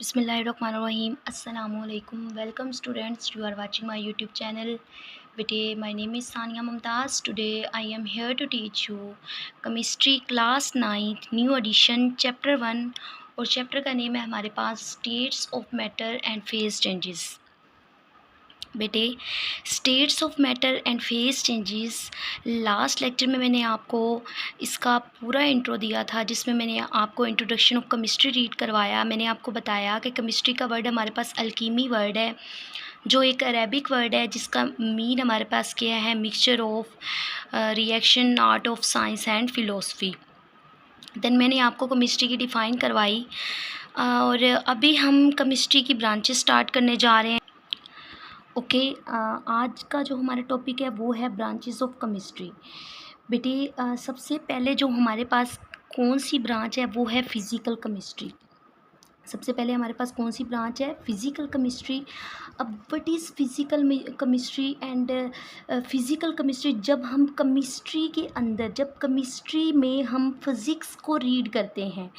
Bismillahirrahmanirrahim. Assalamualaikum. Welcome students. You are watching my YouTube channel. Bete, my name is Sania Mumtaz. Today I am here to teach you Chemistry Class 9 New Edition Chapter 1 और chapter का name है हमारे पास states of matter and phase changes. बेटे, states of matter and phase changes last lecture में मैंने आपको इसका पूरा इंट्रो दिया था, जिसमें मैंने आपको इंट्रोडक्शन ऑफ केमिस्ट्री रीड करवाया। मैंने आपको बताया कि केमिस्ट्री का वर्ड हमारे पास अल्कीमी वर्ड है, जो एक अरेबिक वर्ड है जिसका मीन हमारे पास क्या है, mixture of reaction, art of science and philosophy. Then मैंने आपको केमिस्ट्री की डिफ़ाइन करवाई और अभी हम केमिस्ट्री की ब्रांचेस स्टार्ट करने जा रहे हैं। ओके, आज का जो हमारा टॉपिक है वो है ब्रांचेस ऑफ केमिस्ट्री। बेटे, सबसे पहले जो हमारे पास कौन सी ब्रांच है वो है फिज़िकल केमिस्ट्री। सबसे पहले हमारे पास कौन सी ब्रांच है, फिज़िकल केमिस्ट्री। अब what is physical chemistry and physical chemistry? जब हम केमिस्ट्री के अंदर, जब केमिस्ट्री में हम फिज़िक्स को रीड करते हैं,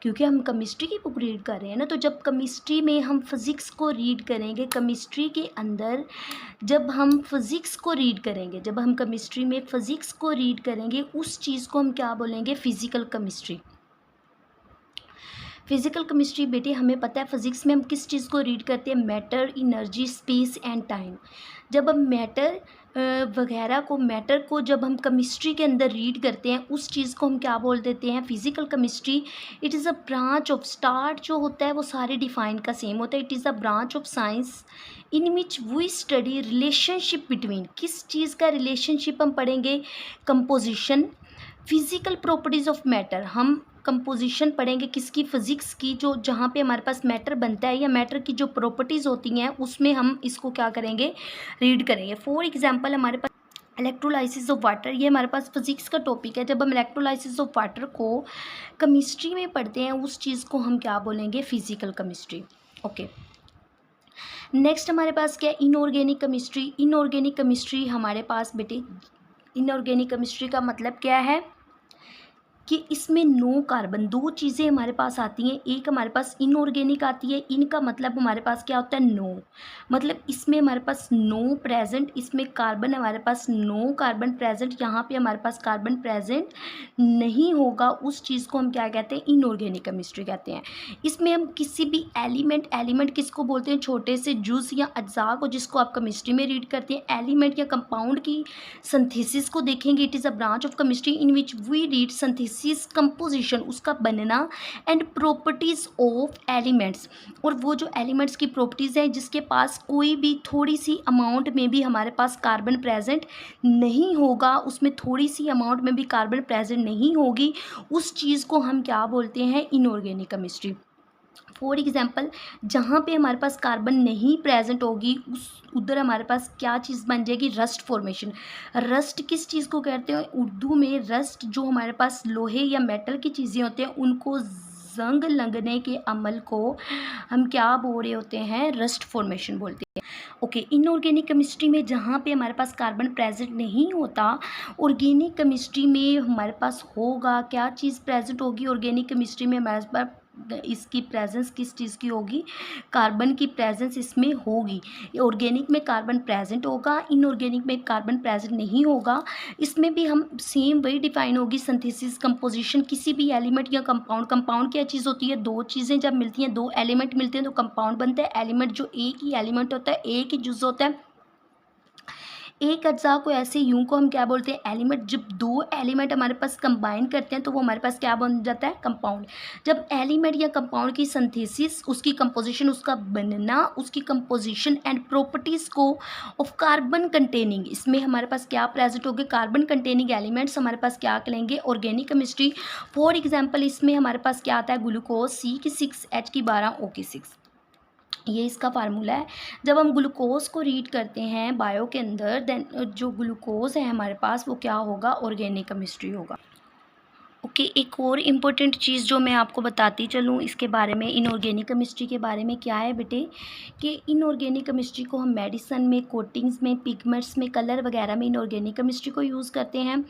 क्योंकि हम केमिस्ट्री की बुक रीड कर रहे हैं ना, तो जब केमिस्ट्री में हम फिज़िक्स को रीड करेंगे, केमिस्ट्री के अंदर जब हम फिज़िक्स को रीड करेंगे, जब हम केमिस्ट्री में फ़िज़िक्स को रीड करेंगे, उस चीज़ को हम क्या बोलेंगे, फिज़िकल केमिस्ट्री। फिज़िकल केमिस्ट्री बेटे, हमें पता है फिज़िक्स में हम किस चीज़ को रीड करते हैं, matter, energy, space and time. जब हम मैटर वगैरह को, मैटर को जब हम केमिस्ट्री के अंदर रीड करते हैं, उस चीज़ को हम क्या बोल देते हैं, physical chemistry. It is a branch of, start जो होता है वो सारे डिफाइन का सेम होता है। It is a branch of science in which we study relationship between, किस चीज़ का रिलेशनशिप हम पढ़ेंगे, composition, physical properties of matter. हम कंपोजिशन पढ़ेंगे किसकी, फ़िज़िक्स की, जो जहाँ पे हमारे पास मैटर बनता है या मैटर की जो प्रॉपर्टीज़ होती हैं उसमें हम इसको क्या करेंगे, रीड करेंगे। फॉर एग्जांपल हमारे पास इलेक्ट्रोलाइसिस ऑफ वाटर, ये हमारे पास फिज़िक्स का टॉपिक है। जब हम इलेक्ट्रोलाइसिस ऑफ वाटर को केमिस्ट्री में पढ़ते हैं, उस चीज़ को हम क्या बोलेंगे, फिज़िकल केमिस्ट्री। ओके, नेक्स्ट हमारे पास क्या है, इनऑर्गेनिक केमिस्ट्री। इनऑर्गेनिक केमिस्ट्री हमारे पास बेटे, इनऑर्गेनिक केमिस्ट्री का मतलब क्या है कि इसमें नो कार्बन, दो चीज़ें हमारे पास आती हैं। एक हमारे पास इनऑर्गेनिक आती है, इनका मतलब हमारे पास क्या होता है, नो, मतलब इसमें हमारे पास नो प्रेजेंट, इसमें कार्बन हमारे पास नो कार्बन प्रेजेंट, यहाँ पे हमारे पास कार्बन प्रेजेंट नहीं होगा, उस चीज़ को हम क्या कहते हैं, इनऑर्गेनिक केमिस्ट्री कहते हैं। इसमें हम किसी भी एलिमेंट, एलिमेंट किसको बोलते हैं, छोटे से जुज़ या अज्जा को, जिसको आप केमिस्ट्री में रीड करते हैं। एलिमेंट या कंपाउंड की सिंथेसिस को देखेंगे। It is a branch of chemistry in which we read synthesis, composition, उसका बनना, एंड प्रॉपर्टीज़ ऑफ एलिमेंट्स, और वो जो एलिमेंट्स की प्रॉपर्टीज़ हैं जिसके पास कोई भी थोड़ी सी अमाउंट में भी हमारे पास कार्बन प्रेजेंट नहीं होगा, उसमें थोड़ी सी अमाउंट में भी कार्बन प्रेजेंट नहीं होगी, उस चीज़ को हम क्या बोलते हैं, इनऑर्गेनिक केमिस्ट्री। फॉर एग्जाम्पल, जहाँ पे हमारे पास कार्बन नहीं प्रेजेंट होगी, उस उधर हमारे पास क्या चीज़ बन जाएगी, रस्ट फॉर्मेशन। रस्ट किस चीज़ को कहते हैं उर्दू में, रस्ट जो हमारे पास लोहे या मेटल की चीज़ें होती हैं, उनको जंग लगने के अमल को हम क्या बोल रहे होते हैं, रस्ट फॉर्मेशन बोलते हैं। ओके, इनऑर्गेनिक केमिस्ट्री में जहाँ पे हमारे पास कार्बन प्रेजेंट नहीं होता, ऑर्गेनिक केमिस्ट्री में हमारे पास होगा, क्या चीज़ प्रेजेंट होगी ऑर्गेनिक केमिस्ट्री में, हमारे पास इसकी प्रेजेंस किस चीज़ की होगी, कार्बन की प्रेजेंस इसमें होगी। ऑर्गेनिक में कार्बन प्रेजेंट होगा, इनऑर्गेनिक में कार्बन प्रेजेंट नहीं होगा। इसमें भी हम सेम वही डिफाइन होगी, सिंथेसिस, कंपोजिशन, किसी भी एलिमेंट या कंपाउंड। कंपाउंड क्या चीज़ होती है, दो चीज़ें जब मिलती हैं, दो एलिमेंट मिलते हैं तो कंपाउंड बनता है। एलिमेंट जो एक ही एलिमेंट होता है, एक ही जुज़ होता है, एक अज्जा को, ऐसे यूं को हम क्या बोलते हैं, एलिमेंट। जब दो एलिमेंट हमारे पास कंबाइन करते हैं तो वो हमारे पास क्या बन जाता है, कंपाउंड। जब एलिमेंट या कंपाउंड की सिंथेसिस, उसकी कंपोजिशन, उसका बनना, उसकी कंपोजिशन एंड प्रॉपर्टीज़ को ऑफ कार्बन कंटेनिंग, इसमें हमारे पास क्या प्रेजेंट होगी, कार्बन कंटेनिंग एलिमेंट्स हमारे पास क्या कहेंगे, ऑर्गेनिक केमिस्ट्री। फॉर एग्जाम्पल, इसमें हमारे पास क्या आता है, ग्लूकोज C6H12O6, ये इसका फार्मूला है। जब हम ग्लूकोज को रीड करते हैं बायो के अंदर, देन जो ग्लूकोज है हमारे पास वो क्या होगा, ऑर्गेनिक केमिस्ट्री होगा। ओके, एक और इम्पोर्टेंट चीज़ जो मैं आपको बताती चलूँ इसके बारे में, इनऑर्गेनिक केमिस्ट्री के बारे में, क्या है बेटे, कि इनऑर्गेनिक केमिस्ट्री को हम मेडिसन में, कोटिंग्स में, पिगमेंट्स में, कलर वगैरह में इनऑर्गेनिक केमिस्ट्री को यूज़ करते हैं।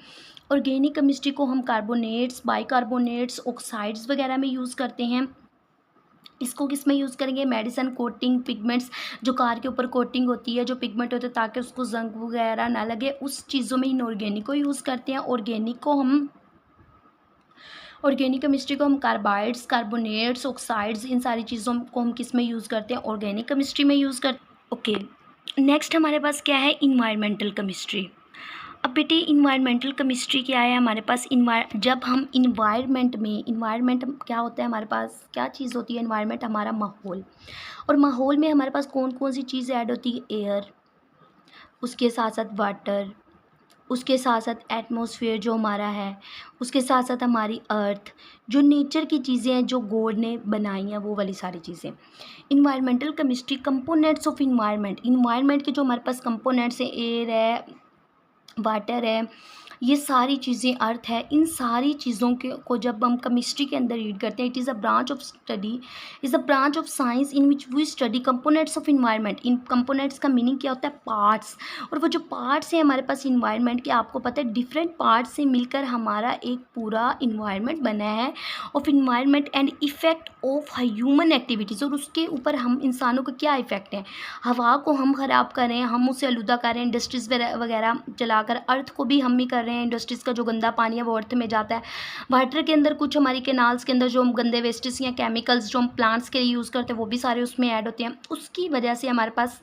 ऑर्गेनिक केमिस्ट्री को हम कार्बोनेट्स, बाइकार्बोनेट्स, ऑक्साइड्स वगैरह में यूज़ करते हैं। इसको किस में यूज़ करेंगे, मेडिसन, कोटिंग, पिगमेंट्स, जो कार के ऊपर कोटिंग होती है, जो पिगमेंट होते हैं ताकि उसको जंग वगैरह ना लगे, उस चीज़ों में इनऑर्गेनिक को यूज़ करते हैं। ऑर्गेनिक केमिस्ट्री को हम कार्बाइड्स, कार्बोनेट्स, ऑक्साइड्स, इन सारी चीज़ों को हम किस में यूज़ करते हैं, ऑर्गेनिक केमिस्ट्री में यूज़ करते हैं। ओके, नेक्स्ट हमारे पास क्या है, इन्वायरमेंटल केमिस्ट्री। अब बेटे इन्वायरमेंटल केमिस्ट्री क्या है हमारे पास, जब हम इन्वायरमेंट क्या होता है हमारे पास, क्या चीज़ होती है इन्वायरमेंट, हमारा माहौल। और माहौल में हमारे पास कौन कौन सी चीज़ें ऐड होती है, एयर, उसके साथ साथ वाटर, उसके साथ साथ एटमॉस्फेयर जो हमारा है, उसके साथ साथ हमारी अर्थ, जो नेचर की चीज़ें हैं जो गॉड ने बनाई हैं, वो वाली सारी चीज़ें। Environmental chemistry, components of environment के जो हमारे पास कंपोनेंट्स हैं, एयर है, वाटर है, ये सारी चीज़ें, अर्थ है, इन सारी चीज़ों के को जब हम केमिस्ट्री के अंदर रीड करते हैं, is a branch of science in which we study components of environment. इन कंपोनेंट्स का मीनिंग क्या होता है, पार्ट्स। और वो जो पार्ट्स हैं हमारे पास इन्वायरमेंट के, आपको पता है डिफरेंट पार्ट्स से मिलकर हमारा एक पूरा इन्वायरमेंट बना है, of environment and effect of human activities. और उसके ऊपर हम इंसानों का क्या इफ़ेक्ट है, हवा को हम ख़राब कर रहे हैं, हम उसे आलूदा कर रहे हैं इंडस्ट्रीज़ वगैरह चलाकर, अर्थ को भी हम ही कर रहे हैं, इंडस्ट्रीज़ का जो गंदा पानी है वो अर्थ में जाता है। वाटर के अंदर कुछ हमारी कैनाल्स के अंदर जो हम गंदे वेस्टेज या केमिकल्स जो हम प्लांट्स के लिए यूज़ करते हैं वो भी सारे उसमें ऐड होते हैं। उसकी वजह से हमारे पास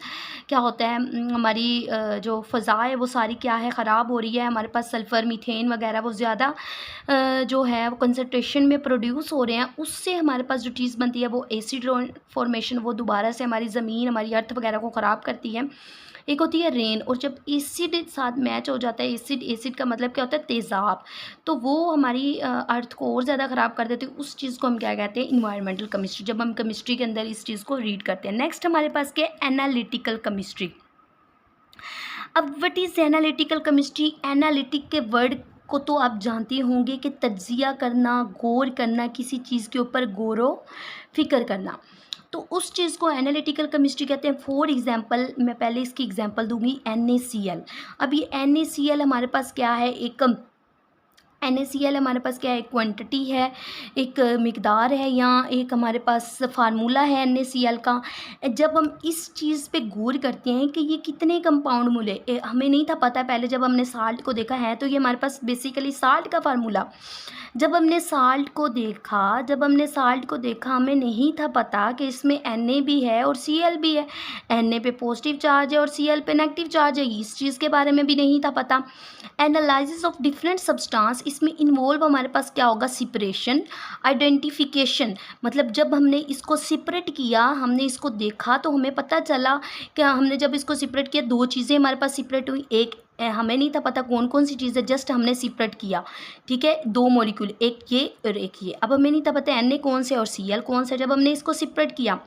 क्या होता है, हमारी जो फ़ज़ा है वो सारी क्या है, ख़राब हो रही है। हमारे पास सल्फ़र, मीथेन वगैरह वो ज़्यादा जो है वो कंसनट्रेशन में प्रोड्यूस हो रहे हैं। उससे हमारे पास जो चीज़ बनती है वो एसिड फॉर्मेशन, वो दोबारा से हमारी ज़मीन, हमारी अर्थ वगैरह को ख़राब करती है। एक होती है रेन, और जब एसिड साथ मैच हो जाता है, एसिड का मतलब क्या होता है, तेज़ाब, तो वो हमारी अर्थ को और ज़्यादा ख़राब कर देती है। उस चीज़ को हम क्या कहते हैं, इन्वायरमेंटल केमिस्ट्री, जब हम केमिस्ट्री के अंदर इस चीज़ को रीड करते हैं। नेक्स्ट हमारे पास क्या है, एनालिटिकल केमिस्ट्री। अब what is analytical chemistry, analytic के वर्ड को तो आप जानते होंगे कि तज्ज़िया करना, गौर करना, किसी चीज़ के ऊपर गौर व फ़िक्र करना, तो उस चीज़ को एनालिटिकल केमिस्ट्री कहते हैं। फॉर एग्जांपल, मैं पहले इसकी एग्जांपल दूंगी, NaCl। अब ये NaCl हमारे पास क्या है, एक NaCl हमारे पास क्या है, एक क्वांटिटी है, एक मिकदार है, या एक हमारे पास फार्मूला है NaCl का। जब हम इस चीज़ पे गौर करते हैं कि ये कितने कंपाउंड मिले, हमें नहीं था पता पहले, जब हमने साल्ट को देखा है तो ये हमारे पास बेसिकली साल्ट का फार्मूला। जब हमने साल्ट को देखा हमें नहीं था पता कि इसमें Na भी है और Cl भी है। Na पे पॉजिटिव चार्ज है और Cl पे नेगेटिव चार्ज है, इस चीज़ के बारे में भी नहीं था पता। एनालिसिस ऑफ डिफरेंट सब्सटेंस, इसमें इन्वॉल्व हमारे पास क्या होगा, सेपरेशन, आइडेंटिफिकेशन। मतलब जब हमने इसको सेपरेट किया, हमने इसको देखा तो हमें पता चला कि हमने जब इसको सेपरेट किया, दो चीज़ें हमारे पास सेपरेट हुई। एक हमें नहीं था पता कौन कौन सी चीज़ है, जस्ट हमने सेपरेट किया, ठीक है, दो मॉलिक्यूल, एक ये और एक ये। अब हमें नहीं था पता Na कौन से और Cl कौन से। जब हमने इसको सेपरेट किया,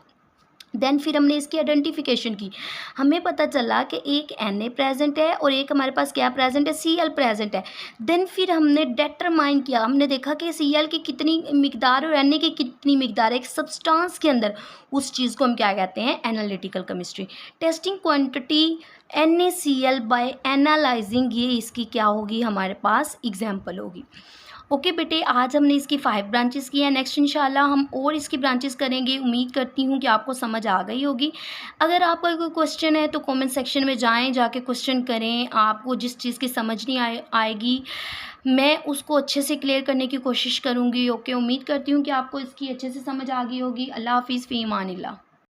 देन फिर हमने इसकी आइडेंटिफिकेशन की, हमें पता चला कि एक Na प्रेजेंट है और एक हमारे पास क्या प्रेजेंट है, Cl प्रेजेंट है। देन फिर हमने डिटरमाइन किया, हमने देखा कि Cl की कितनी मिकदार और Na की कितनी मिकदार है एक सब्सटेंस के अंदर। उस चीज़ को हम क्या कहते हैं, analytical chemistry. Testing quantity NaCl by analysing, ये इसकी क्या होगी, हमारे पास एग्जाम्पल होगी। ओके बेटे, आज हमने इसकी 5 ब्रांचेस की है। नेक्स्ट इंशाल्लाह हम और इसकी ब्रांचेस करेंगे। उम्मीद करती हूँ कि आपको समझ आ गई होगी। अगर आपका कोई क्वेश्चन है तो कमेंट सेक्शन में जाके क्वेश्चन करें। आपको जिस चीज़ की समझ नहीं आएगी, मैं उसको अच्छे से क्लियर करने की कोशिश करूँगी। ओके, उम्मीद करती हूँ कि आपको इसकी अच्छे से समझ आ गई होगी। अल्लाह हाफिज़, फ़ी अमानिल्लाह।